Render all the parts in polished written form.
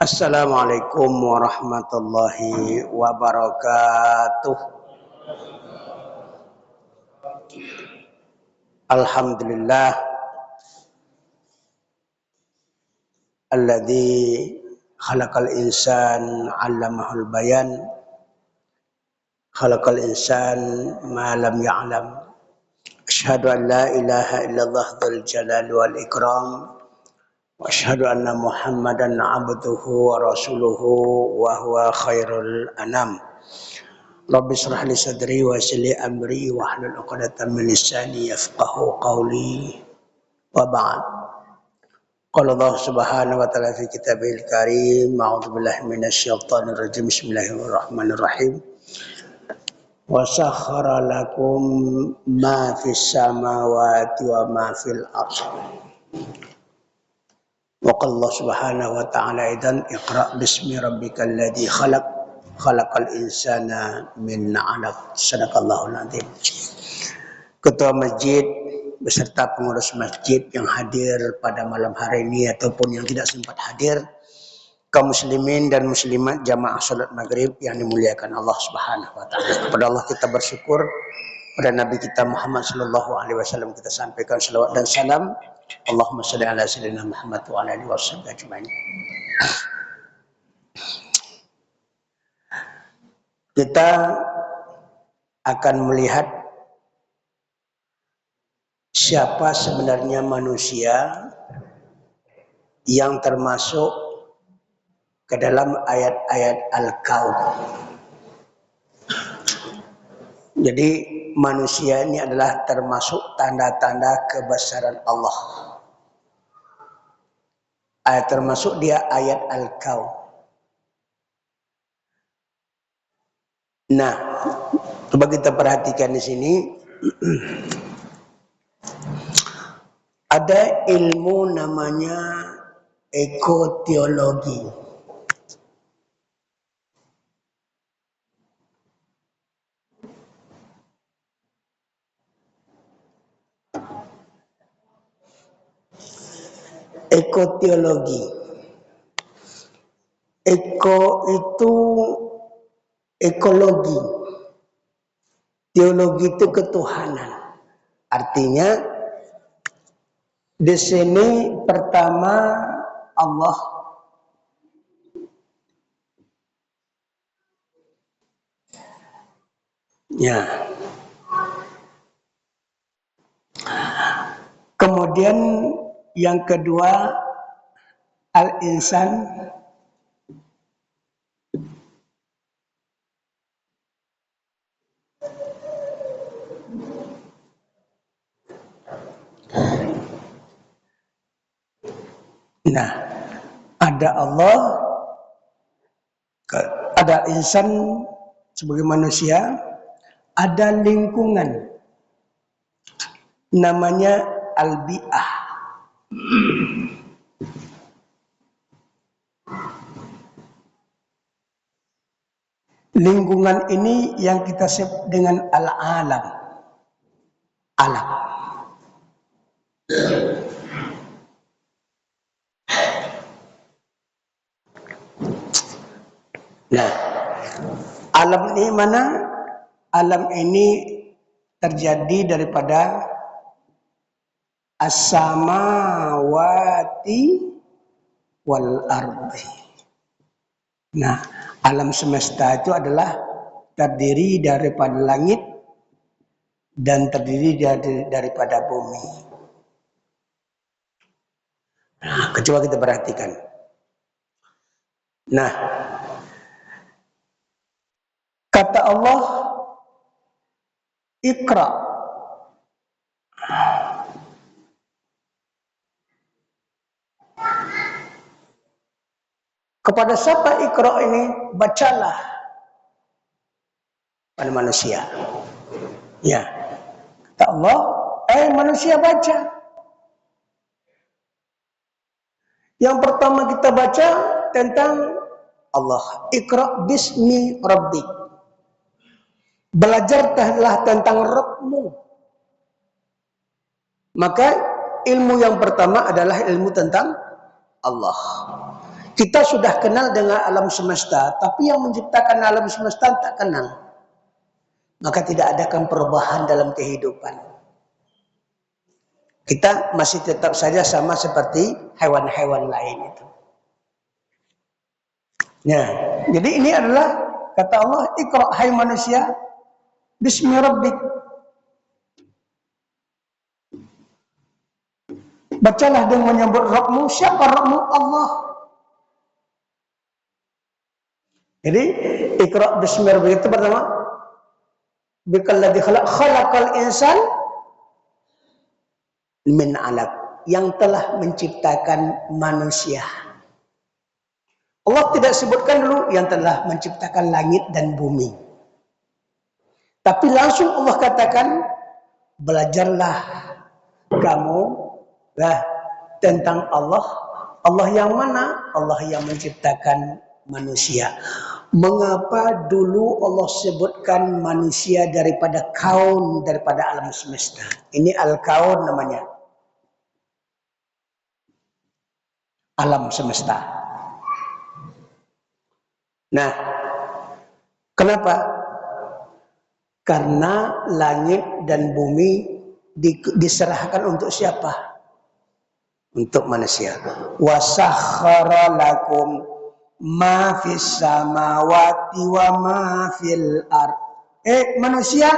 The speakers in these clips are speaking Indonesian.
Assalamualaikum warahmatullahi wabarakatuh. Alhamdulillah alladzi khalaqal insan 'allamahul bayan. Khalaqal insan ma lam ya'lam. Asyhadu an la ilaha illallah dzul jalali wal ikram. Wa asyhadu anna Muhammadan 'abduhu wa rasuluhu wa huwa khairul anam. Rabbi shrah li sadri wa yassir li amri wa hlul 'uqdatam min lisani yafqahu qawli. Wa ba'd. Qala Allah Subhanahu wa ta'ala fi kitabil karim, a'udzu billahi minasy syaithanir rajim. Bismillahirrahmanirrahim. Wa sakhkhara lakum ma fis samawati wa ma fil ardh. Wa qala Allah Subhanahu wa ta'ala aidan iqra bismi rabbikal ladzi khalaq. Khalaqal insana min 'alaq. Shadaqallahul azim. Ketua masjid beserta pengurus masjid yang hadir pada malam hari ini ataupun yang tidak sempat hadir, kaum muslimin dan muslimat jamaah salat maghrib yang dimuliakan Allah Subhanahu wa taala. Kepada Allah kita bersyukur, pada Nabi kita Muhammad sallallahu alaihi wasallam kita sampaikan selawat dan salam. Allahumma shalli ala sayyidina Muhammad wa ala alihi wasallam ajmain. Kita akan melihat siapa sebenarnya manusia yang termasuk ke dalam ayat-ayat Al-Kaun. Jadi manusia ini adalah termasuk tanda-tanda kebesaran Allah. Termasuk dia ayat Al-Kaun. Nah, coba kita perhatikan di sini. Ada ilmu namanya ekoteologi. Ekoteologi. Eko itu ekologi. Teologi itu ketuhanan. Artinya di sini pertama Allah ya. Kemudian yang kedua al-insan, nah, ada Allah, ada insan sebagai manusia, ada lingkungan namanya al-bi'ah. Lingkungan ini yang kita sebut dengan al-alam. Alam. Nah, alam ini mana? Alam ini terjadi daripada as-samawati wal ardi. Nah, alam semesta itu adalah terdiri daripada langit dan terdiri daripada bumi. Nah, coba kita perhatikan. Nah, kata Allah, Iqra. Kepada siapa Iqra ini? Bacalah pada manusia. Ya. Kata Allah, manusia baca. Yang pertama kita baca tentang Allah. Iqra bismi rabbik. Belajarlah tentang Rabbmu. Maka ilmu yang pertama adalah ilmu tentang Allah. Kita sudah kenal dengan alam semesta, tapi yang menciptakan alam semesta tak kenal. Maka tidak adakan perubahan dalam kehidupan. Kita masih tetap saja sama seperti hewan-hewan lain itu. Ya, jadi ini adalah kata Allah, Iqra hai manusia, bismi rabbik. Bacalah dengan menyebut Rabbmu. Siapa Rabbmu? Allah. Jadi Iqra bismi rabbik itu pertama, bikalladzi khalaqal insan min 'alaq, yang telah menciptakan manusia. Allah tidak sebutkan dulu yang telah menciptakan langit dan bumi. Tapi langsung Allah katakan, belajarlah kamu tentang Allah. Allah yang mana? Allah yang menciptakan manusia. Mengapa dulu Allah sebutkan manusia daripada kaun, daripada alam semesta? Ini al-kaun namanya. Alam semesta. Nah, kenapa? Karena langit dan bumi diserahkan untuk siapa? Untuk manusia. Wasakhkhara lakum ma fis samawati wa ma fil ard. Manusia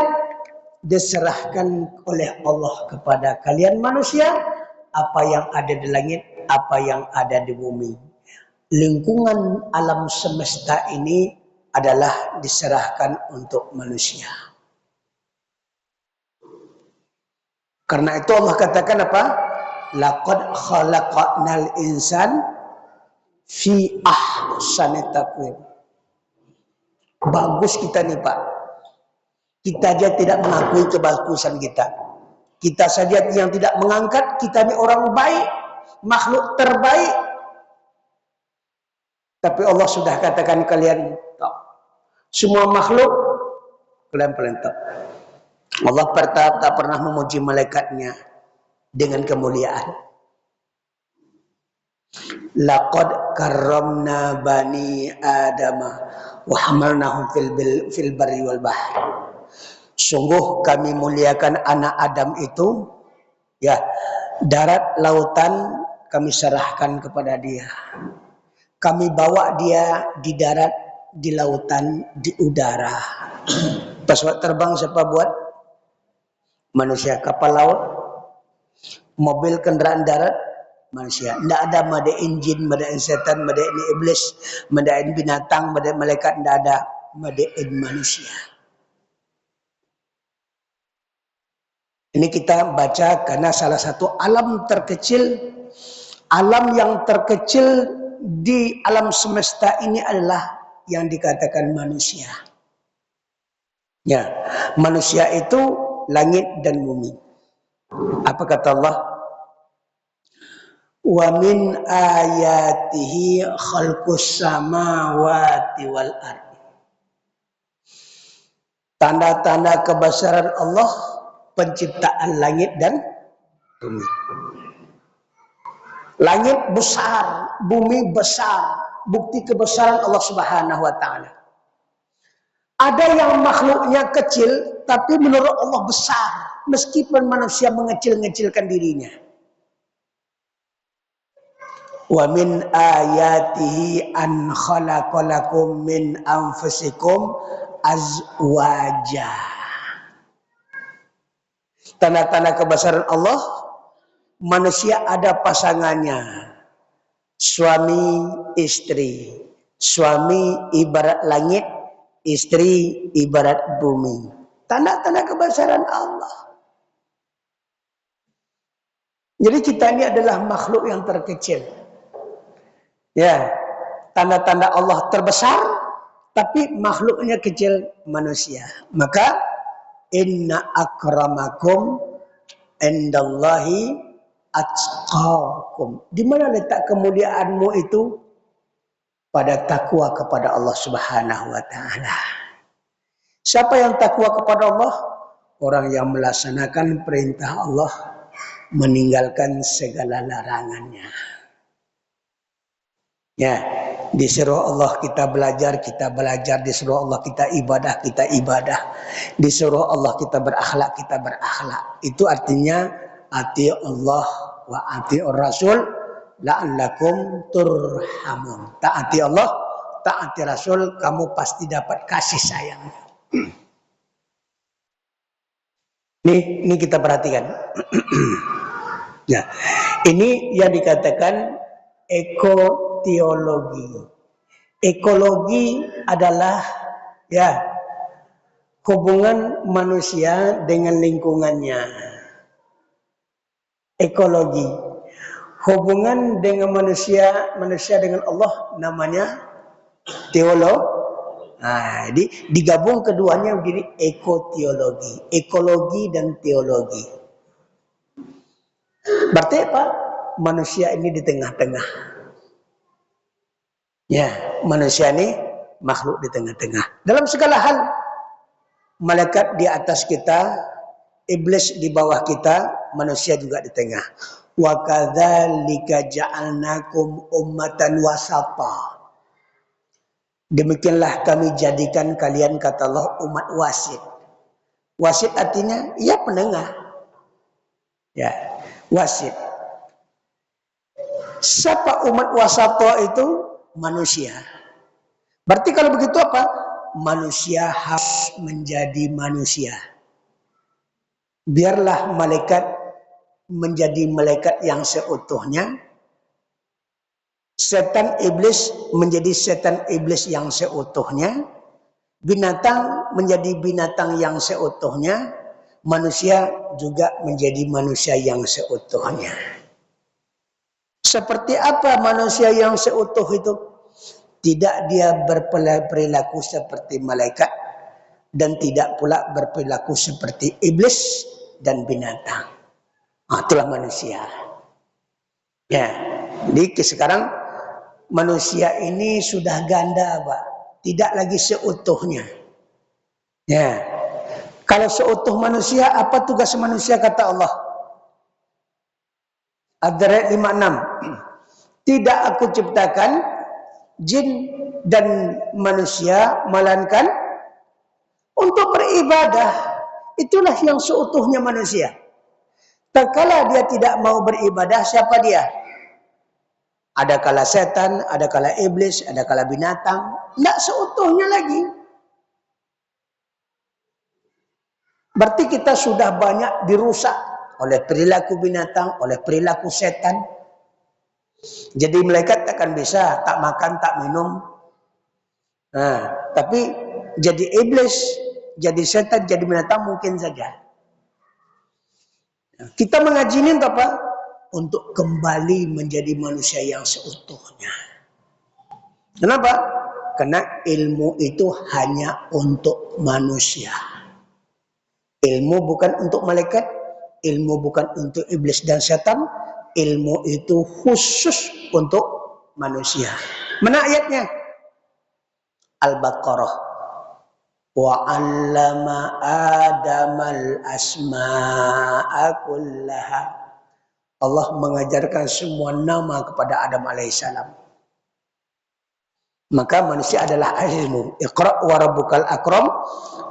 diserahkan oleh Allah kepada kalian manusia, apa yang ada di langit, apa yang ada di bumi. Lingkungan alam semesta ini adalah diserahkan untuk manusia. Karena itu Allah katakan apa? Laqad khalaqnal insan fi ahsani taqwim. Bagus kita nih Pak. Kita aja tidak mengakui kebagusan kita. Kita saja yang tidak mengangkat, kita ini orang baik, makhluk terbaik. Tapi Allah sudah katakan kalian tak. Semua makhluk kalian paling tak. Allah tak pernah memuji malaikatnya dengan kemuliaan. Laqad karramna bani Adama wa hamalnahum fil barri wal bahr. Sungguh kami muliakan anak Adam itu, ya, darat lautan kami serahkan kepada dia. Kami bawa dia di darat, di lautan, di udara. Pesawat terbang siapa buat? Manusia. Kapal laut, mobil kendaraan darat, manusia. Tidak ada madain jin, madain setan, madain iblis, madain binatang, madain malaikat. Tidak ada, madain manusia. Ini kita baca karena salah satu alam terkecil, alam yang terkecil di alam semesta ini adalah yang dikatakan manusia. Ya, manusia itu langit dan bumi. Apa kata Allah? Wa min ayatihi khalqus samawati wal ardh. Tanda-tanda kebesaran Allah, penciptaan langit dan bumi. Langit besar, bumi besar, bukti kebesaran Allah Subhanahu wa taala. Ada yang makhluknya kecil, tapi menurut Allah besar, meskipun manusia mengecil-ngecilkan dirinya. Wa min ayatihi an khalaqalakum min anfusikum azwaja. Tanda-tanda kebesaran Allah, manusia ada pasangannya. Suami istri. Suami ibarat langit, istri ibarat bumi. Tanda-tanda kebesaran Allah. Jadi kita ini adalah makhluk yang terkecil. Ya, tanda-tanda Allah terbesar, tapi makhluknya kecil, manusia. Maka inna akramakum indallahi atqakum. Di mana letak kemuliaanmu itu? Pada takwa kepada Allah Subhanahu wa taala. Siapa yang takwa kepada Allah? Orang yang melaksanakan perintah Allah, meninggalkan segala larangannya. Ya, disuruh Allah kita belajar, disuruh Allah kita ibadah, disuruh Allah kita berakhlak. Itu artinya ati Allah wa ati Rasul la'allakum turhamun. Taati Allah, taati Rasul, kamu pasti dapat kasih sayang. Ini kita perhatikan. Ya, ini yang dikatakan ekoteologi. Ekologi adalah ya hubungan manusia dengan lingkungannya. Ekologi. Hubungan dengan manusia dengan Allah namanya teologi. Nah, jadi digabung keduanya menjadi ekoteologi, ekologi dan teologi. Berarti apa? Manusia ini di tengah-tengah. Ya, manusia ini makhluk di tengah-tengah. Dalam segala hal, malaikat di atas kita, iblis di bawah kita, manusia juga di tengah. Wa kadzalika ja'alnakum ummatan wasata. Demikianlah kami jadikan kalian, kata Allah, umat wasit. Wasit artinya ya penengah. Ya, wasit. Siapa umat wasata itu? Manusia. Berarti kalau begitu apa? Manusia harus menjadi manusia. Biarlah malaikat menjadi malaikat yang seutuhnya. Setan iblis menjadi setan iblis yang seutuhnya. Binatang menjadi binatang yang seutuhnya. Manusia juga menjadi manusia yang seutuhnya. Seperti apa manusia yang seutuh itu? Tidak dia berperilaku seperti malaikat dan tidak pula berperilaku seperti iblis dan binatang. Itulah manusia. Ya, jadi sekarang manusia ini sudah ganda, Pak. Tidak lagi seutuhnya. Ya, kalau seutuh manusia, apa tugas manusia kata Allah? Ad-Dariyat 56. Tidak aku ciptakan jin dan manusia melainkan untuk beribadah. Itulah yang seutuhnya manusia. Tatkala dia tidak mau beribadah, siapa dia? Ada kala setan, ada kala iblis, ada kala binatang. Tidak seutuhnya lagi. Berarti kita sudah banyak dirusak oleh perilaku binatang, oleh perilaku setan. Jadi malaikat takkan bisa tak makan, tak minum. Nah, tapi jadi iblis, jadi setan, jadi binatang mungkin saja. Kita mengaji ini untuk apa? Untuk kembali menjadi manusia yang seutuhnya. Kenapa? Karena ilmu itu hanya untuk manusia. Ilmu bukan untuk malaikat, ilmu bukan untuk iblis dan setan, ilmu itu khusus untuk manusia. Mana ayatnya? Al-Baqarah. Wa 'allama Adamal asma'a kullaha. Allah mengajarkan semua nama kepada Adam alaihissalam. Maka manusia adalah ilmu. Iqra wa rabbukal akram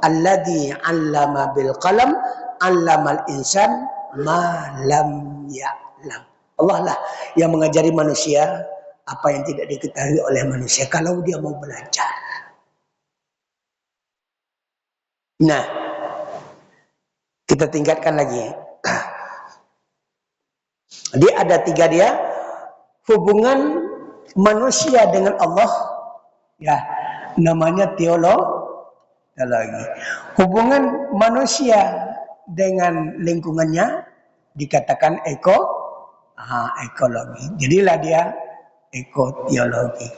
alladzi 'allama bil qalam 'allamal insan ma lam ya'lam. Allah lah yang mengajari manusia apa yang tidak diketahui oleh manusia kalau dia mau belajar. Nah, kita tingkatkan lagi. Jadi ada tiga dia. Hubungan manusia dengan Allah, ya, namanya teologi. Hubungan manusia dengan lingkungannya dikatakan ekologi. Jadilah dia ekoteologi.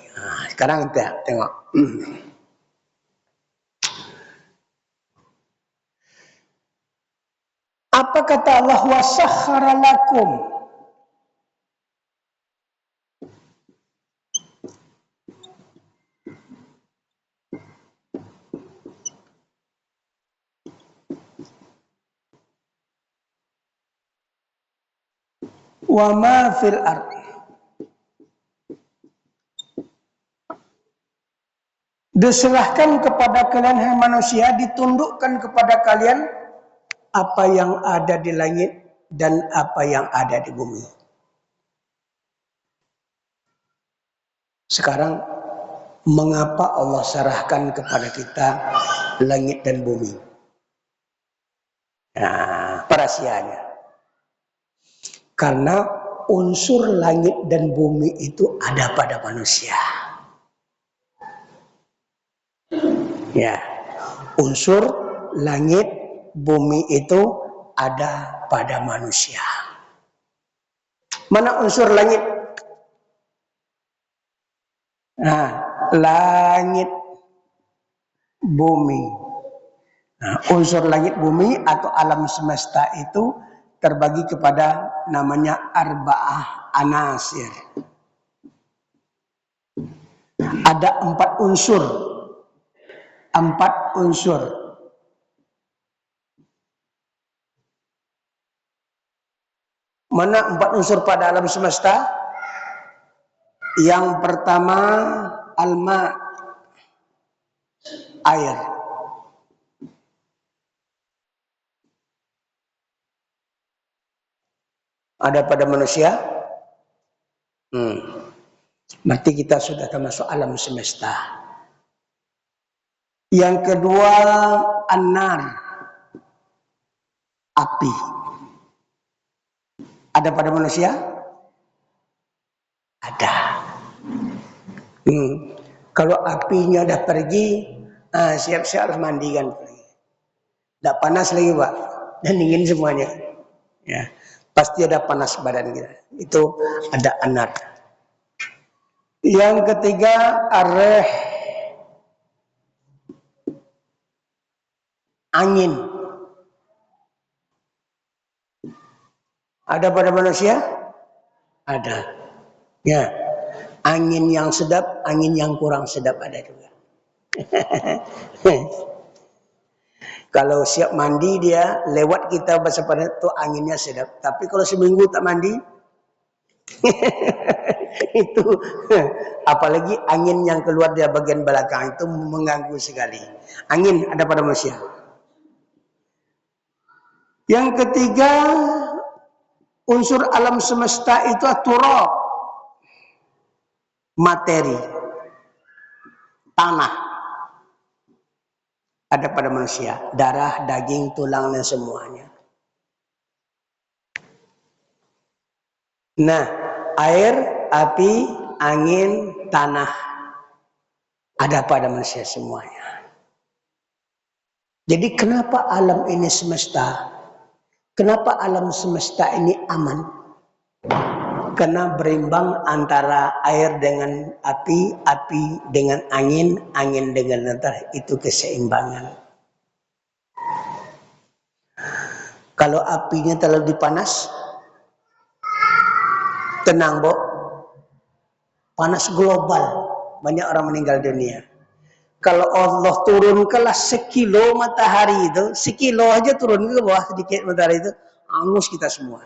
Sekarang kita tengok. Apa kata Allah? Wasakhkhara lakum. Wa ma fil ardh. Diserahkan kepada kalian hai manusia, ditundukkan kepada kalian apa yang ada di langit dan apa yang ada di bumi. Sekarang mengapa Allah serahkan kepada kita langit dan bumi? Nah, perahasianya. Karena unsur langit dan bumi itu ada pada manusia. Ya, unsur langit bumi itu ada pada manusia. Mana unsur langit? Nah, langit bumi. Nah, unsur langit bumi atau alam semesta itu terbagi kepada namanya arba'ah anasir. Ada 4 unsur. 4 unsur. Mana 4 unsur pada alam semesta? Yang pertama alma, air. Ada pada manusia? Berarti kita sudah termasuk alam semesta. Yang kedua an-nar, api. Ada pada manusia? Ada. Kalau apinya udah pergi, siap-siap harus mandi kan. Tidak panas lagi Pak, dan dingin semuanya. Ya, pasti ada panas badan kita. Itu ada an-nar. Yang ketiga ar-rih, angin. Ada pada manusia? Ada. Ya, angin yang sedap, angin yang kurang sedap ada juga. Kalau siap mandi dia lewat kita bahasa pada itu anginnya sedap. Tapi kalau seminggu tak mandi, itu apalagi angin yang keluar dari bagian belakang itu mengganggu sekali. Angin ada pada manusia. Yang ketiga unsur alam semesta itu turab, materi, tanah. Ada pada manusia, darah, daging, tulang dan semuanya. Nah, air, api, angin, tanah ada pada manusia semuanya. Jadi kenapa alam ini semesta? Kenapa alam semesta ini aman? Karena berimbang antara air dengan api, api dengan angin, angin dengan tanah. Itu keseimbangan. Kalau apinya terlalu dipanas, tenang Bo, panas global, banyak orang meninggal dunia. Kalau Allah turun kelas 1 kilo matahari itu, 1 kilo aja turun ke bawah sedikit matahari itu, angus kita semua.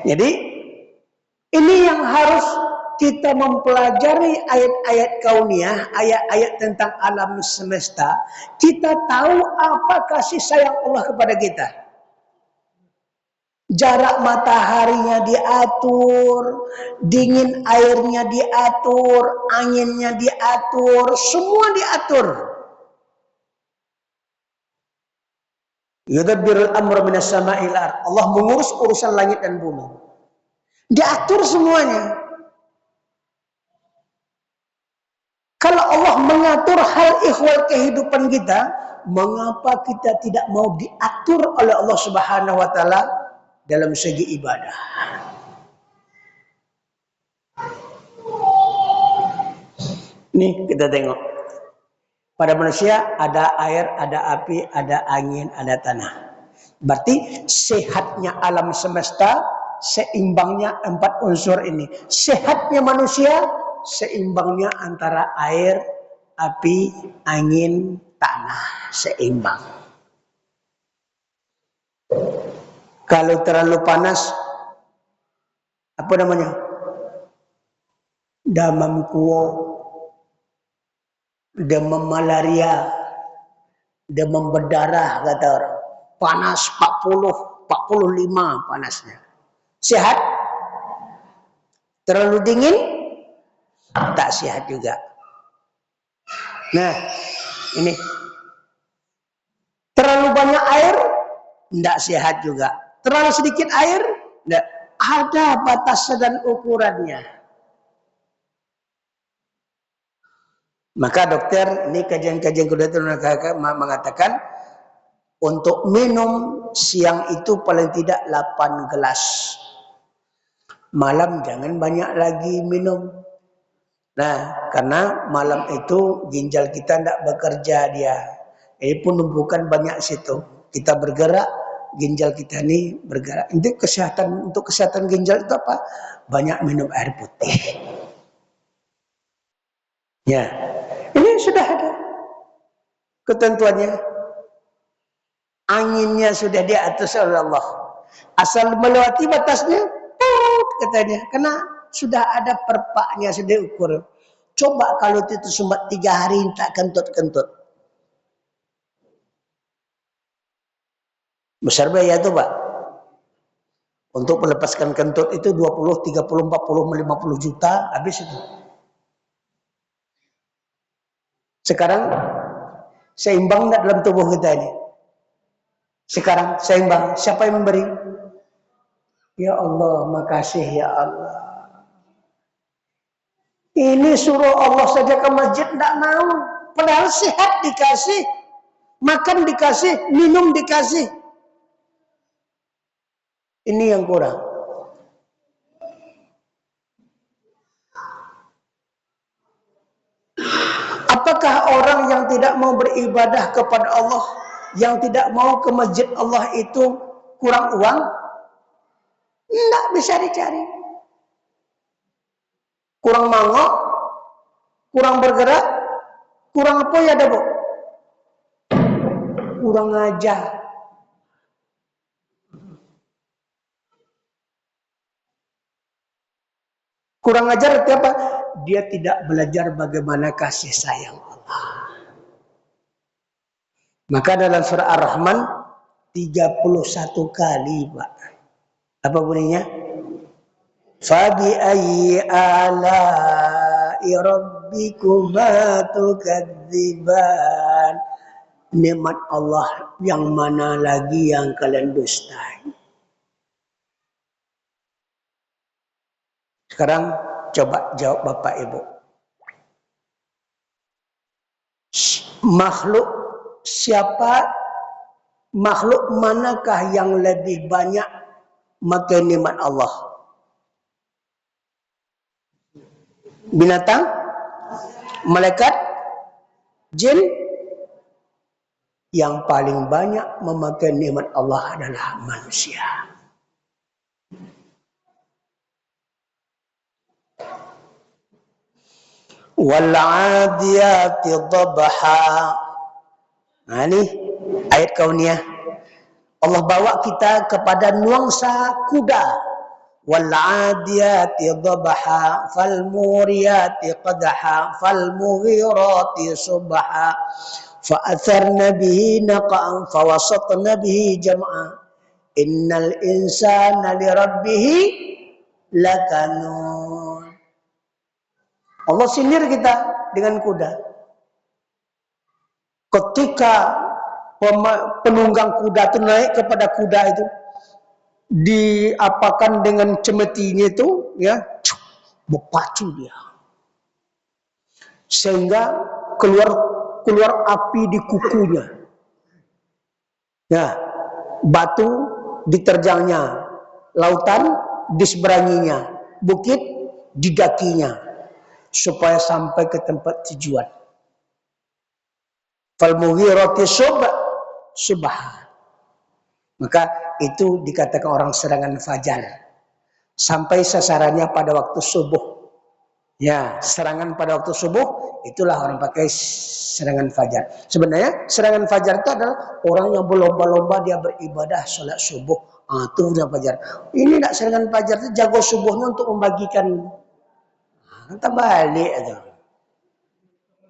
Jadi ini yang harus kita mempelajari ayat-ayat kauniyah, ayat-ayat tentang alam semesta. Kita tahu apa kasih sayang Allah kepada kita. Jarak mataharinya diatur, dingin airnya diatur, anginnya diatur, semua diatur. Yudabbirul amra minas sama'il ardh. Allah mengurus urusan langit dan bumi. Diatur semuanya. Kalau Allah mengatur hal ikhwal kehidupan kita, mengapa kita tidak mau diatur oleh Allah Subhanahu wa taala dalam segi ibadah? Nih kita tengok. Pada manusia ada air, ada api, ada angin, ada tanah. Berarti sehatnya alam semesta, seimbangnya 4 unsur ini. Sehatnya manusia, seimbangnya antara air, api, angin, tanah. Seimbang. Kalau terlalu panas, apa namanya? demam kuo, demam malaria, demam berdarah kata orang. Panas 40, 45 panasnya. Sehat? Terlalu dingin? Tak sehat juga. Nah, ini. Terlalu banyak air? Tidak sehat juga. Terlalu sedikit air? Tidak. Ada batas dan ukurannya. Maka dokter, ini kajian-kajian kedokteran mengatakan, untuk minum siang itu paling tidak 8 gelas. Malam jangan banyak lagi minum. Nah, karena malam itu ginjal kita tidak bekerja dia. Ini pun bukan banyak situ. Kita bergerak, ginjal kita ini bergerak. Untuk kesehatan ginjal itu apa? Banyak minum air putih. Ya, ini sudah ada ketentuannya. Anginnya sudah diatur oleh Allah. Asal melewati batasnya, katanya. Karena sudah ada perpaknya, sudah ukur. Coba kalau itu sumbat 3 hari tak kentut-kentut. Besar biaya itu Pak. Untuk melepaskan kentut itu 20, 30, 40, 50 juta habis itu. Sekarang seimbang tidak dalam tubuh kita ini? Sekarang seimbang. Siapa yang memberi? Ya Allah, makasih ya Allah. Ini suruh Allah saja ke masjid tidak mau. Padahal sehat dikasih, makan dikasih, minum dikasih. Ini yang kurang. Apakah orang yang tidak mau beribadah kepada Allah, yang tidak mau ke masjid Allah itu kurang uang? Tidak bisa dicari. Kurang mangok, kurang bergerak, kurang apa ya ada Bu? Kurang ajar. Kurang ajar itu apa? Dia tidak belajar bagaimana kasih sayang Allah. Maka dalam surah Ar-Rahman 31 kali Pak. Apa bunyinya? Fabi ayyi ala'i rabbikuma tukadziban. Nikmat Allah yang mana lagi yang kalian dustai? Sekarang coba jawab Bapak Ibu. Makhluk manakah yang lebih banyak makan nikmat Allah? Binatang? Malaikat? Jin? Yang paling banyak memakan nikmat Allah adalah manusia. Wal-'adiyati dhabha. Nah ini ayat kauniyah. Allah bawa kita kepada nuansa kuda. Wal-'adiyati dhabha fal-muriyati qadha fal-mughirati subha fa'atharna bihi naqa'an fawasatna bihi jam'a innal insana lirabbih lakanun. Allah sindir kita dengan kuda. Ketika penunggang kuda itu naik kepada kuda itu, diapakan dengan cemetinya itu, ya, berpacu dia, sehingga keluar api di kukunya. Ya, batu diterjangnya, lautan diseberanginya, bukit didakinya. Supaya sampai ke tempat tujuan. Fal-mughirati subha. Maka itu dikatakan orang serangan fajar. Sampai sasarannya pada waktu subuh. Ya, serangan pada waktu subuh itulah orang pakai serangan fajar. Sebenarnya serangan fajar itu adalah orang yang berlomba-lomba dia beribadah sholat subuh. Itu serangan fajar. Ini tidak serangan fajar, itu jago subuhnya untuk membagikan. Kita balik itu.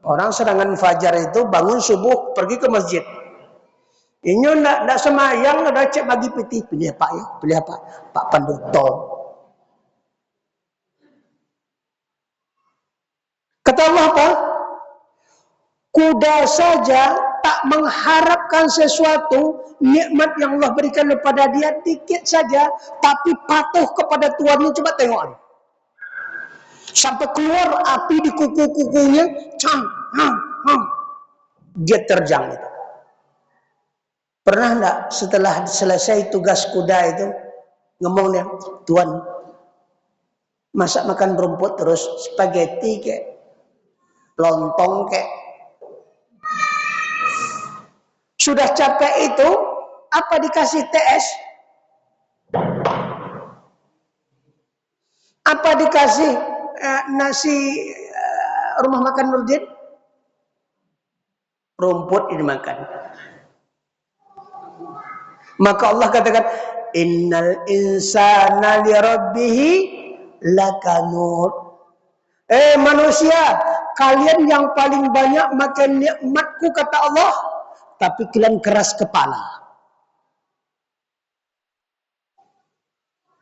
Orang serangan fajar itu bangun subuh pergi ke masjid. Ini nak semayang ada cek bagi peti. Pilih apa ya? Pilih apa? Pak Panduto. Kata Allah apa? Kuda saja tak mengharapkan sesuatu, nikmat yang Allah berikan kepada dia dikit saja, tapi patuh kepada Tuhannya. Coba tengok. Sampai keluar api di kuku-kukunya, dia terjang itu. Pernah enggak setelah selesai tugas kuda itu ngomong dia, Tuhan, masak makan rumput terus, spaghetti kek, lontong kek. Sudah capek itu, apa dikasih TS? Apa dikasih nasi rumah makan Nurdin? Rumput ini makan. Maka Allah katakan, innal insana li rabbihi lakanut. Manusia, kalian yang paling banyak makan nikmatku kata Allah, tapi kalian keras kepala.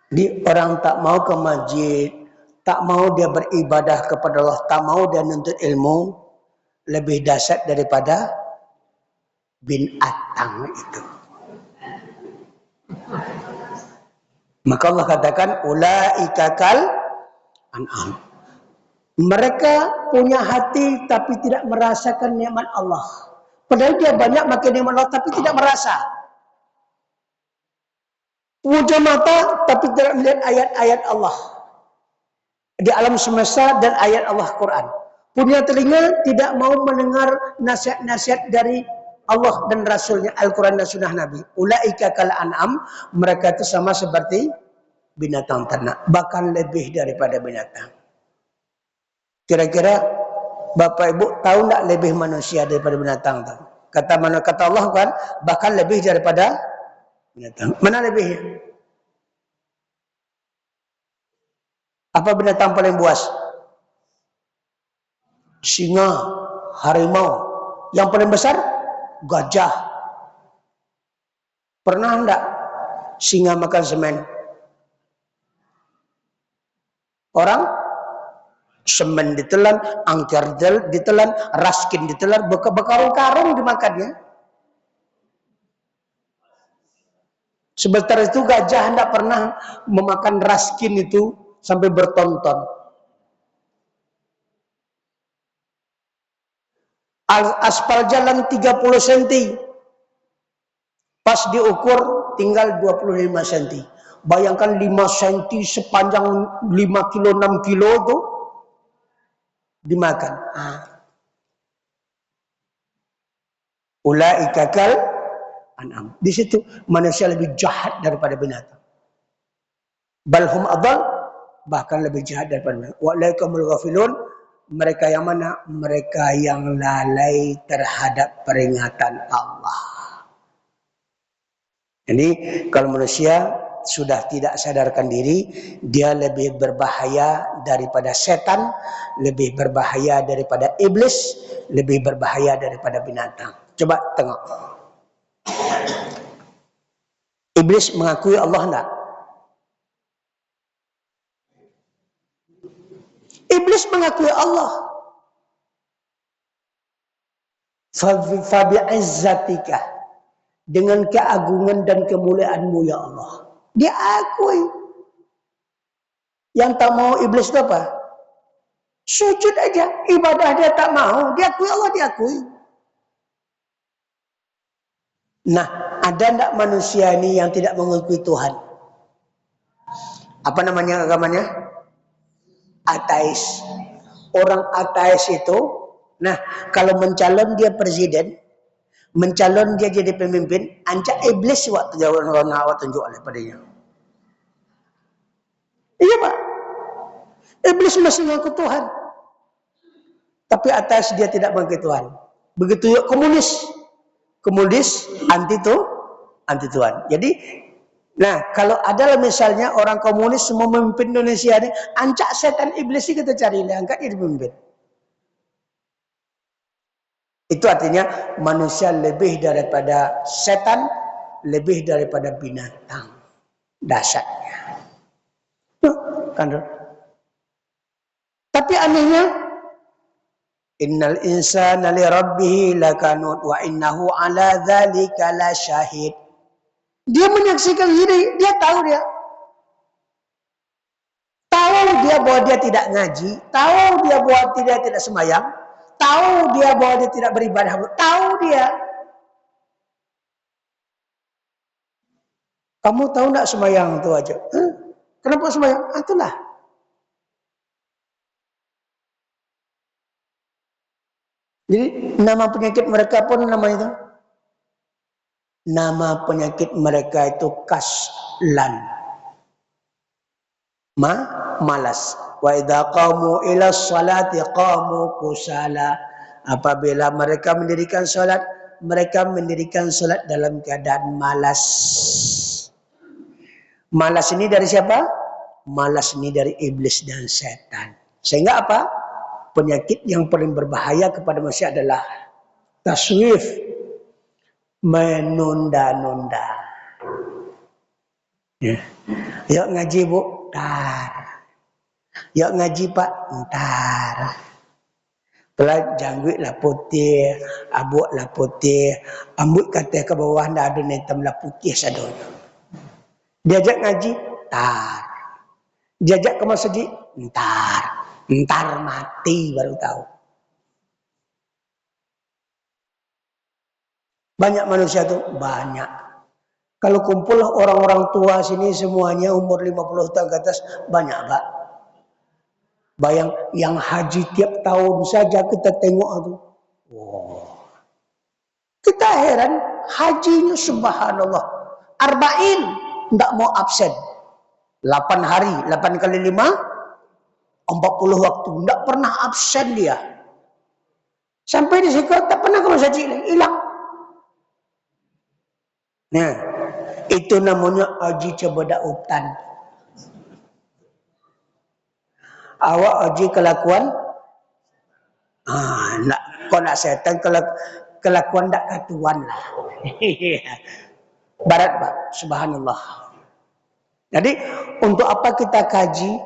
Di orang tak mau ke masjid, tak mau dia beribadah kepada Allah, tak mau dia nuntut ilmu, lebih dahsyat daripada binatang itu. Maka Allah katakan, ulaika kal an'am. Mereka punya hati tapi tidak merasakan nikmat Allah. Padahal dia banyak makan nikmat Allah tapi tidak merasa. Punya mata tapi tidak melihat ayat-ayat Allah di alam semesta dan ayat Allah Quran. Punya telinga tidak mau mendengar nasihat-nasihat dari Allah dan Rasulnya Al-Quran dan Sunnah Nabi. Ulaika kal an'am, mereka itu sama seperti binatang ternak, bahkan lebih daripada binatang. Kira-kira Bapak Ibu tahu tak lebih manusia daripada binatang? Kata Allah kan, bahkan lebih daripada binatang. Mana lebihnya? Apa binatang paling buas? Singa, harimau. Yang paling besar? Gajah. Pernah enggak singa makan semen? Orang semen ditelan, angker ditelan, raskin ditelan, berkarung-karung dimakannya. Sebentar itu gajah tidak pernah memakan raskin itu sampai bertonton. Aspal jalan 30 cm. Pas diukur tinggal 25 cm. Bayangkan 5 cm sepanjang 5 kilo 6 kilo itu dimakan. Ulaika kal an'am. Di situ manusia lebih jahat daripada binatang. Balhum adall, bahkan lebih jahat daripada binatang. Walaikumul ghafilun, mereka yang mana? Mereka yang lalai terhadap peringatan Allah. Jadi kalau manusia sudah tidak sadarkan diri, dia lebih berbahaya daripada setan, lebih berbahaya daripada iblis, lebih berbahaya daripada binatang. Coba tengok. Iblis mengakui Allah enggak? Iblis mengakui Allah. Fabi'izzatika, dengan keagungan dan kemuliaanmu ya Allah. Dia akui. Yang tak mau iblis itu apa? Sujud aja. Ibadah dia tak mau. Dia akui Allah, diakui. Nah, ada enggak manusia ini yang tidak mengakui Tuhan? Apa namanya agamanya? Ateis. Orang ateis itu, nah kalau mencalon dia presiden, mencalon dia jadi pemimpin, ancak iblis waktu orang awak tunjuk oleh padanya. Iya Pak. Iblis masih mengaku Tuhan. Tapi ateis dia tidak mengaku Tuhan. Begitu yuk komunis. Komunis anti Tuhan. Jadi Nah, kalau adalah misalnya orang komunis semua memimpin Indonesia ini, ancak setan iblis ini kita cari, angkat jadi pemimpin. Itu artinya manusia lebih daripada setan, lebih daripada binatang. Dasarnya. Kan? Tapi anehnya, innal insana li rabbih lakanut wa innahu ala dzalika lasyahid. Dia menyaksikan diri, dia tahu dia bahwa dia tidak ngaji, tahu dia bahwa dia tidak sembahyang, tahu dia bahwa dia tidak beribadah, tahu dia. Kamu tahu enggak sembahyang itu aja? Kenapa sembahyang? Itulah. Jadi nama penyakit mereka pun nama itu. Nama penyakit mereka itu kaslan. Malas. Wa idza qamu ila sholati qamu kusala. Apabila mereka mendirikan salat, mereka mendirikan salat dalam keadaan malas. Malas ini dari siapa? Malas ini dari iblis dan setan. Sehingga apa? Penyakit yang paling berbahaya kepada manusia adalah taswif, menunda-nunda. Ya. Yuk ngaji bu, ntar. Yuk ngaji pak, ntar. Pelan janggut lah putih, abuk lah putih, ambut kata ke bawah ndak ada hitam lah putih sadonya. Diajak ngaji, ntar. Diajak ke masjid, ntar. Ntar mati baru tahu. Banyak manusia tuh, banyak. Kalau kumpul orang-orang tua sini semuanya umur 50 tahun ke atas, banyak pak. Bayang yang haji tiap tahun saja kita tengok itu. Wow. Kita heran, hajinya subhanallah. Arba'in, tidak mau absen. 8 hari, 8 kali 5, 40 waktu. Tidak pernah absen dia. Sampai di situ tak pernah ke masjid, hilang. Nah, itu namanya haji cebada hutan. Awak haji kelakuan? Kau nak setan kelakuan tak katuan lah. Barat pak, subhanallah. Jadi untuk apa kita kaji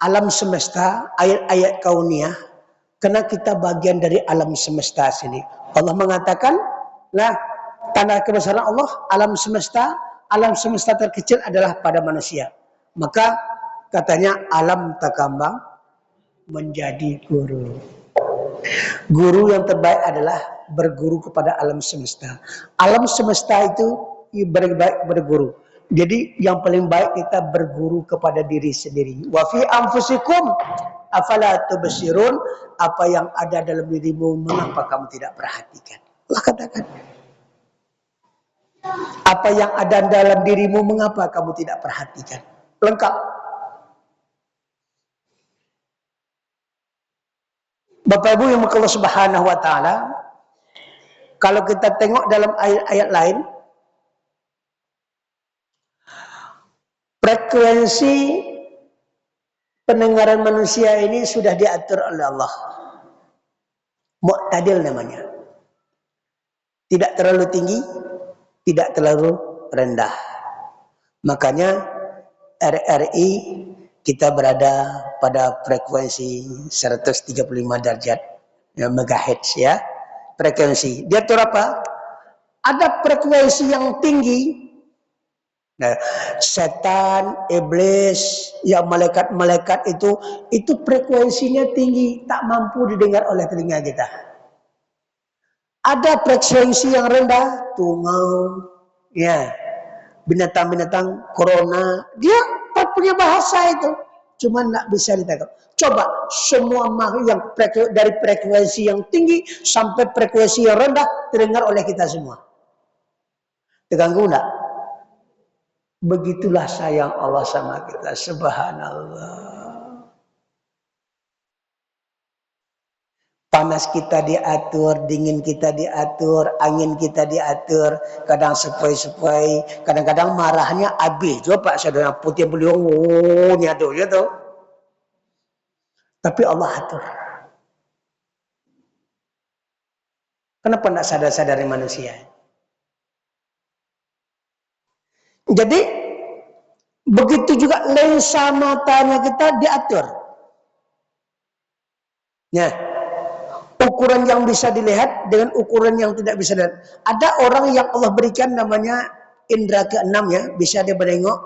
alam semesta, ayat-ayat kauniyah? Karena kita bagian dari alam semesta sini. Allah mengatakan, nah tanda kebesaran Allah, alam semesta terkecil adalah pada manusia. Maka katanya alam takambang menjadi guru. Guru yang terbaik adalah berguru kepada alam semesta. Alam semesta itu baik berguru. Jadi yang paling baik kita berguru kepada diri sendiri. Wa fi anfusikum afala tubsirun, apa yang ada dalam dirimu mengapa kamu tidak perhatikan? Allah katakan. Apa yang ada dalam dirimu mengapa kamu tidak perhatikan? Lengkap. Bapak Ibu yang Allah Subhanahu wa taala, kalau kita tengok dalam ayat-ayat lain, frekuensi pendengaran manusia ini sudah diatur oleh Allah. Mu'tadil namanya. Tidak terlalu tinggi, tidak terlalu rendah. Makanya RRI kita berada pada frekuensi 135 derajat megahertz ya. Frekuensi. Dia atur apa? Ada frekuensi yang tinggi. Nah, setan, iblis, ya malaikat-malaikat itu frekuensinya tinggi, tak mampu didengar oleh telinga kita. Ada frekuensi yang rendah, tungau, ya, binatang-binatang corona, dia punya bahasa itu, cuma nggak bisa ditangkap. Coba semua makhluk yang dari frekuensi yang tinggi sampai frekuensi yang rendah terdengar oleh kita semua. Terganggu nggak? Begitulah sayang Allah sama kita, subhanallah. Panas kita diatur, dingin kita diatur, angin kita diatur, kadang sepoi-sepoi, kadang-kadang marahnya habis. Coba Pak Saudara putih beliau, oh nyado ya tuh. Tapi Allah atur. Kenapa tidak sadar-sadari manusia? Jadi begitu juga lensa matanya kita diatur. Ya, ukuran yang bisa dilihat dengan ukuran yang tidak bisa dilihat. Ada orang yang Allah berikan namanya indera keenam ya, bisa dia menengok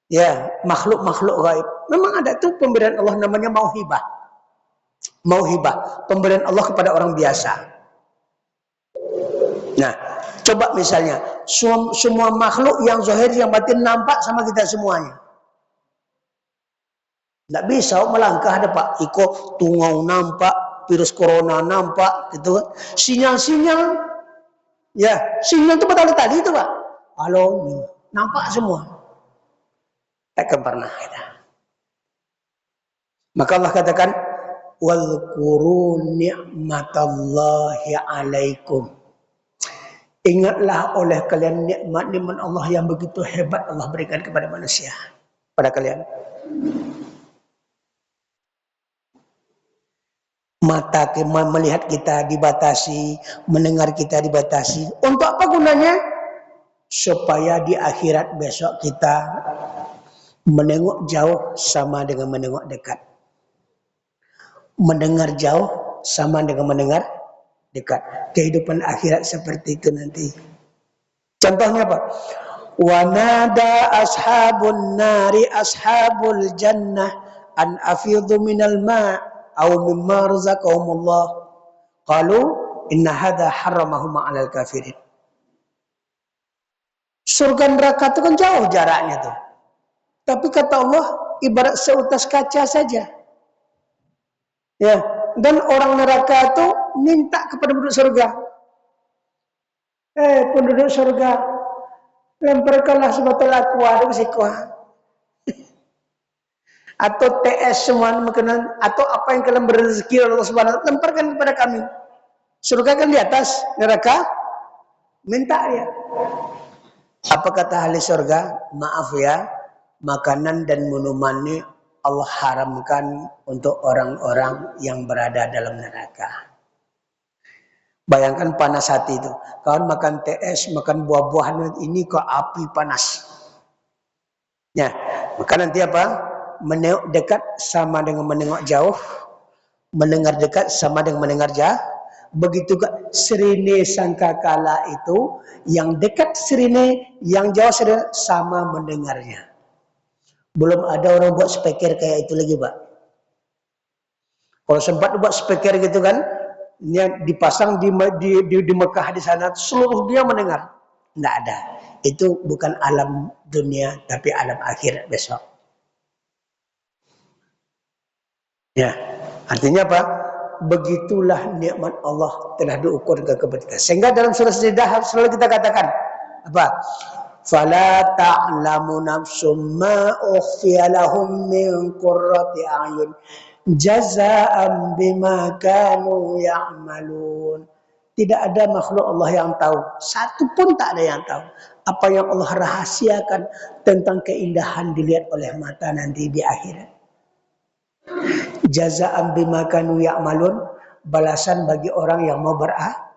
ya makhluk-makhluk gaib. Memang ada tuh pemberian Allah namanya mauhibah. Mauhibah, pemberian Allah kepada orang biasa. Nah, coba misalnya semua makhluk yang zahir yang batin nampak sama kita semuanya. Tidak bisa melangkah ada Pak. Iko tungau nampak, virus corona nampak, gitu. Sinyal-sinyal, ya sinyal itu betul tadi itu Pak. Halo, nampak semua. Takkan pernah kita. Maka Allah katakan, Wadhkuru ni'matallahi alaikum. Ingatlah oleh kalian nikmat-nikmat Allah yang begitu hebat Allah berikan kepada manusia. Pada kalian. Mata melihat kita dibatasi, mendengar kita dibatasi. Untuk apa gunanya? Supaya di akhirat besok kita menengok jauh sama dengan menengok dekat. Mendengar jauh sama dengan mendengar dekat. Kehidupan akhirat seperti itu nanti. Contohnya apa? Wa nada ashabun nari ashabul jannah an afidhu minal ma' aw mimma razaqahumullah. Qalu inna hadha harramahum 'alal kafirin. Surga neraka itu kan jauh jaraknya tuh. Tapi kata Allah ibarat seutas kaca saja. Ya, dan orang neraka itu minta kepada penduduk surga. Penduduk surga, lemparkanlah sebotol aqua ke siku. Atau TS semua makanan atau apa yang kalian berrezeki Allah Subhanahu wa taala lemparkan kepada kami. Surga kan di atas, neraka minta dia. Apa kata ahli surga? Maaf ya, makanan dan minumannya Allah haramkan untuk orang-orang yang berada dalam neraka. Bayangkan panas hati itu. Kawan makan TS, makan buah-buahan ini kok api panas. Ya, maka nanti apa? Menengok dekat sama dengan menengok jauh. Mendengar dekat sama dengan mendengar jauh. Begitu juga sirine sangkakala itu. Yang dekat sirine, yang jauh sirine sama mendengarnya. Belum ada orang buat speaker kayak itu lagi Pak. Kalau sempat buat speaker gitu kan, yang dipasang di Mekah di sana, seluruh dunia mendengar. Tidak ada. Itu bukan alam dunia, tapi alam akhirat besok. Ya, artinya apa? Begitulah nikmat Allah telah diukurkan kepada kita. Sehingga dalam surah Sajdah selalu kita katakan apa? Fala ta'lamu nafsum ma ukhfiya lahum min qurrati a'yun jazaa'an bima kanu ya'malun. Tidak ada makhluk Allah yang tahu, satu pun tak ada yang tahu apa yang Allah rahasiakan tentang keindahan dilihat oleh mata nanti di akhirat. Jazaa'an bima kanu ya'malun, balasan bagi orang yang mau beramal.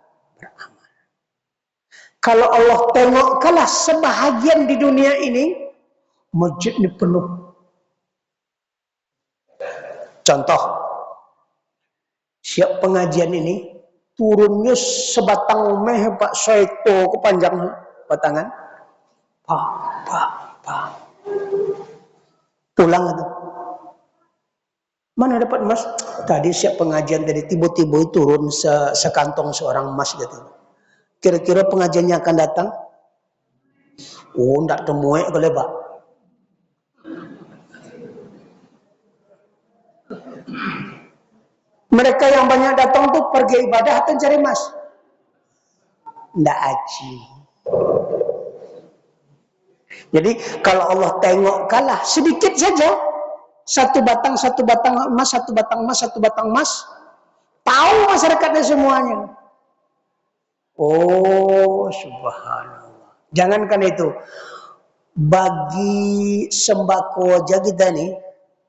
Kalau Allah tengok kalah sebahagian di dunia ini, masjid ini penuh. Contoh, siap pengajian ini, turunnya sebatang meh Pak Saito kepanjang batangan. Pak. Pulang itu. Mana dapat emas? Tadi siap pengajian tadi tiba-tiba turun sekantong seorang emas gitu. Kira-kira pengajiannya akan datang? Oh, tidak temuai boleh Pak. Mereka yang banyak datang tuh pergi ibadah atau cari emas? Tidak aji. Jadi kalau Allah tengok kalah sedikit saja, satu batang emas, Tahu masyarakatnya semuanya. Oh, subhanallah. Jangankan itu, bagi sembako aja kita nih,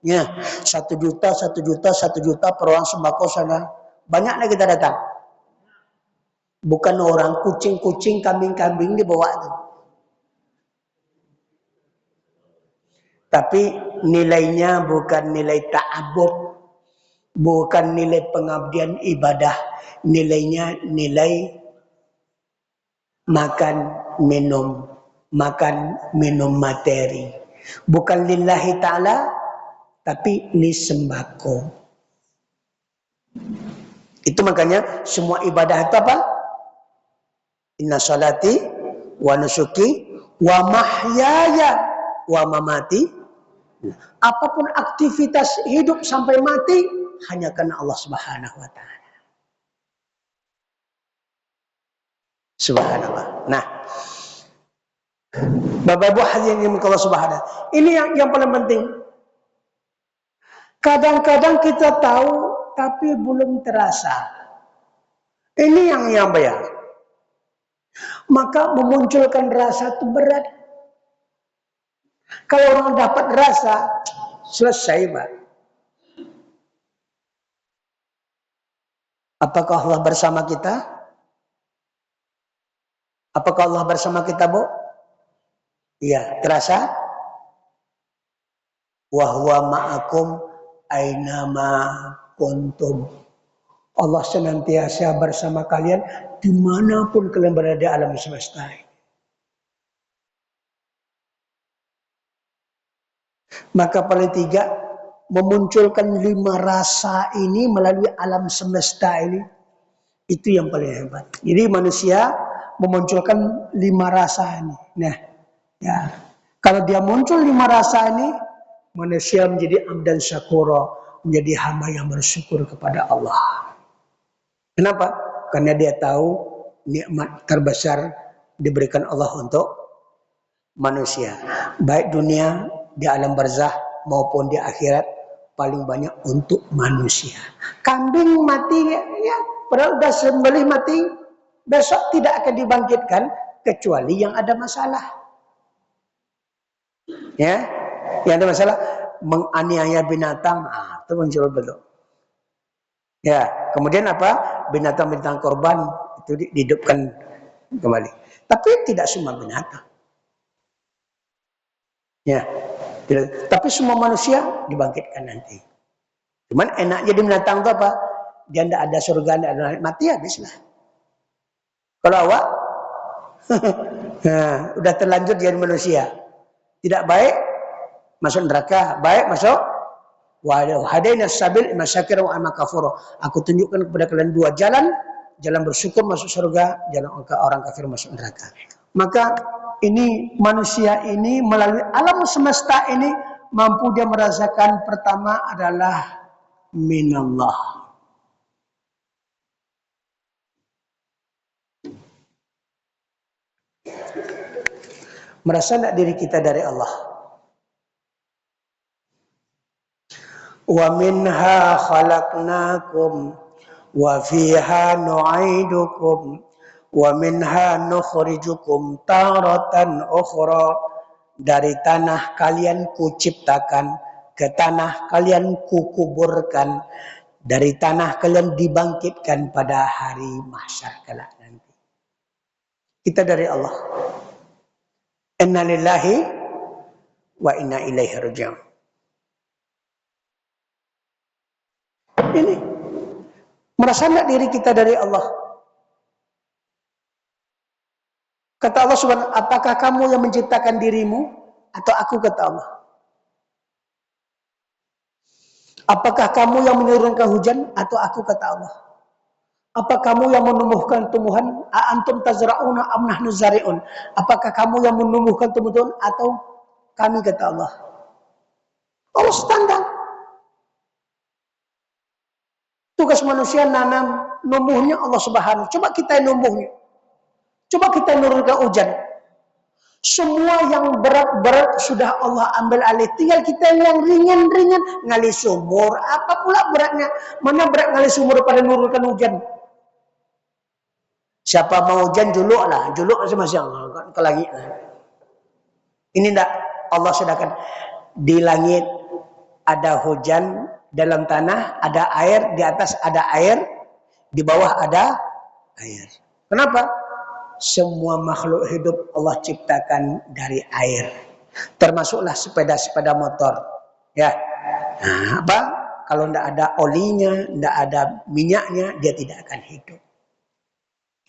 ya 1 juta, 1 juta, 1 juta per orang sembako sana, banyaknya kita datang. Bukan orang, kucing-kucing, kambing-kambing dibawa tuh. Tapi nilainya bukan nilai ta'abbud, bukan nilai pengabdian ibadah, nilainya nilai makan minum materi. Bukan lillahi ta'ala, tapi li sembako. Itu makanya semua ibadah itu apa? Inna salati wa nusuki wa mahyaya wa mamati. Apapun aktivitas hidup sampai mati hanya karena Allah Subhanahu wa taala. Subhanallah. Nah, Bapak Ibu hadirin Allah Subhanahu. Ini yang paling penting. Kadang-kadang kita tahu tapi belum terasa. Ini yang bayar. Maka memunculkan rasa itu berat. Kalau orang dapat rasa, selesai, Pak. Apakah Allah bersama kita? Apakah Allah bersama kita, Bu? Iya, terasa? Wa huwa ma'akum ainama kuntum. Allah senantiasa bersama kalian dimanapun kalian berada di alam semesta ini. Maka paling tiga, memunculkan 5 rasa ini melalui alam semesta ini, itu yang paling hebat. Jadi manusia memunculkan 5 rasa ini. Nah, ya, kalau dia muncul 5 rasa ini, manusia menjadi abdan syakura, menjadi hamba yang bersyukur kepada Allah. Kenapa? Karena dia tahu nikmat terbesar diberikan Allah untuk manusia. Baik dunia, di alam barzah maupun di akhirat, paling banyak untuk manusia. Kambing mati, ya, padahal sudah sembelih mati, besok tidak akan dibangkitkan kecuali yang ada masalah. Ya, yang ada masalah menganiaya binatang, itu muncul betul. Ya, kemudian apa? Binatang-binatang korban itu dihidupkan kembali. Tapi tidak semua binatang. Ya, tapi semua manusia dibangkitkan nanti. Cuman enaknya di binatang itu apa? Dia tidak ada surga, tidak ada mati, habislah. Kalau awak, nah, udah terlanjur jadi manusia. Tidak baik, masuk neraka. Baik, masuk wahadaina sabil imma syakira wa imma kafura. Aku tunjukkan kepada kalian 2 jalan, jalan bersyukur masuk surga, jalan orang kafir masuk neraka. Maka ini manusia ini melalui alam semesta ini mampu dia merasakan pertama adalah minallah. Merasa tidak diri kita dari Allah. Wa minha khalaqnakum wa fiha nu'idukum wa minha nukhrijukum taratan ukhra. Dari tanah kalian kuciptakan, ke tanah kalian kukuburkan, dari tanah kalian dibangkitkan pada hari mahsyar kelak nanti. Kita dari Allah. Inna lillahi wa inna ilaihi raji'un. Ini merasa enggak diri kita dari Allah? Kata Allah Subhanahu, apakah kamu yang menciptakan dirimu atau aku, kata Allah? Apakah kamu yang menurunkan hujan atau aku, kata Allah? Apa kamu yang menumbuhkan tumbuhan? Antum tazra'una am nahnu zari'un? Apakah kamu yang menumbuhkan tumbuhan atau kami, kata Allah? Allah standar. Tugas manusia nanam, numbuhnya Allah Subhanahu. Coba kita yang numbuhnya. Coba kita menurunkan hujan. Semua yang berat-berat sudah Allah ambil alih. Tinggal kita yang ringan-ringan. Ngali sumur. Apa pula beratnya? Mana berat ngali sumur pada nurunkan hujan? Siapa mau hujan, juluk lah. Juluk masing-masing ke langit. Ini enggak. Allah sedangkan di langit ada hujan, dalam tanah ada air, di atas ada air, di bawah ada air. Kenapa? Semua makhluk hidup Allah ciptakan dari air. Termasuklah sepeda-sepeda motor. Ya. Nah, apa? Kalau tidak ada olinya, tidak ada minyaknya, dia tidak akan hidup.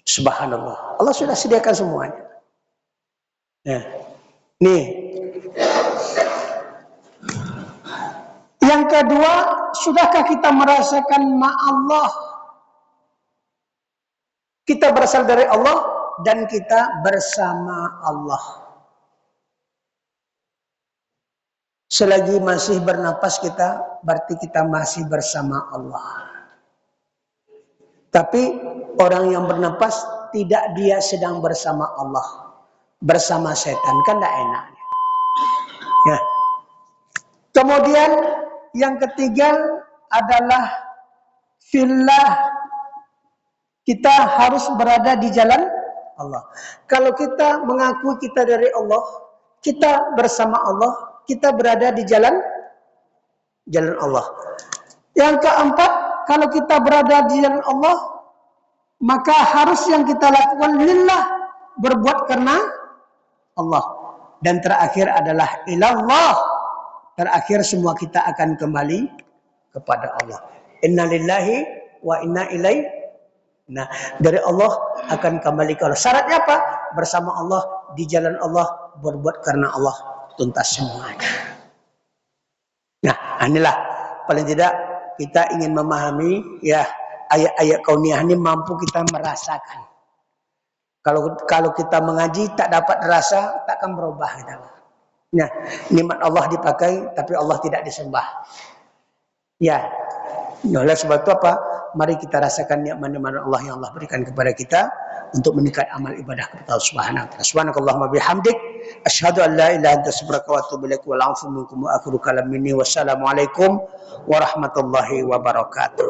Subhanallah. Allah sudah sediakan semuanya. Ya. Nih. Yang kedua, sudahkah kita merasakan Allah? Kita berasal dari Allah dan kita bersama Allah. Selagi masih bernapas kita, berarti kita masih bersama Allah. Tapi orang yang bernapas tidak dia sedang bersama Allah, bersama setan, kan tidak enak. Ya. Kemudian yang ketiga adalah fillah, kita harus berada di jalan Allah. Kalau kita mengakui kita dari Allah, kita bersama Allah, kita berada di jalan Allah. Yang keempat, kalau kita berada di jalan Allah, maka harus yang kita lakukan lillah, berbuat karena Allah. Dan terakhir adalah ilallah. Terakhir semua kita akan kembali kepada Allah. Inna lillahi wa inna ilaihi. Nah, dari Allah akan kembali ke Allah. Syaratnya apa? Bersama Allah, di jalan Allah, berbuat karena Allah, tuntas semuanya. Nah, inilah paling tidak kita ingin memahami ya ayat-ayat kauniyah ini mampu kita merasakan. Kalau kita mengaji tak dapat rasa, takkan berubah kita. Nah, nikmat Allah dipakai tapi Allah tidak disembah. Ya. Oleh sebab itu apa? Mari kita rasakan nikmat-nikmat Allah yang Allah berikan kepada kita untuk meningkat amal ibadah kepada Allah Subhanahu wa taala. Subhanakallahumma bihamdik asyhadu an la ilaha illa anta astaghfiruka wa atubu ilaik wa a'udzu minkum wa akhiru kalam minni wassalamu alaikum warahmatullahi wabarakatuh.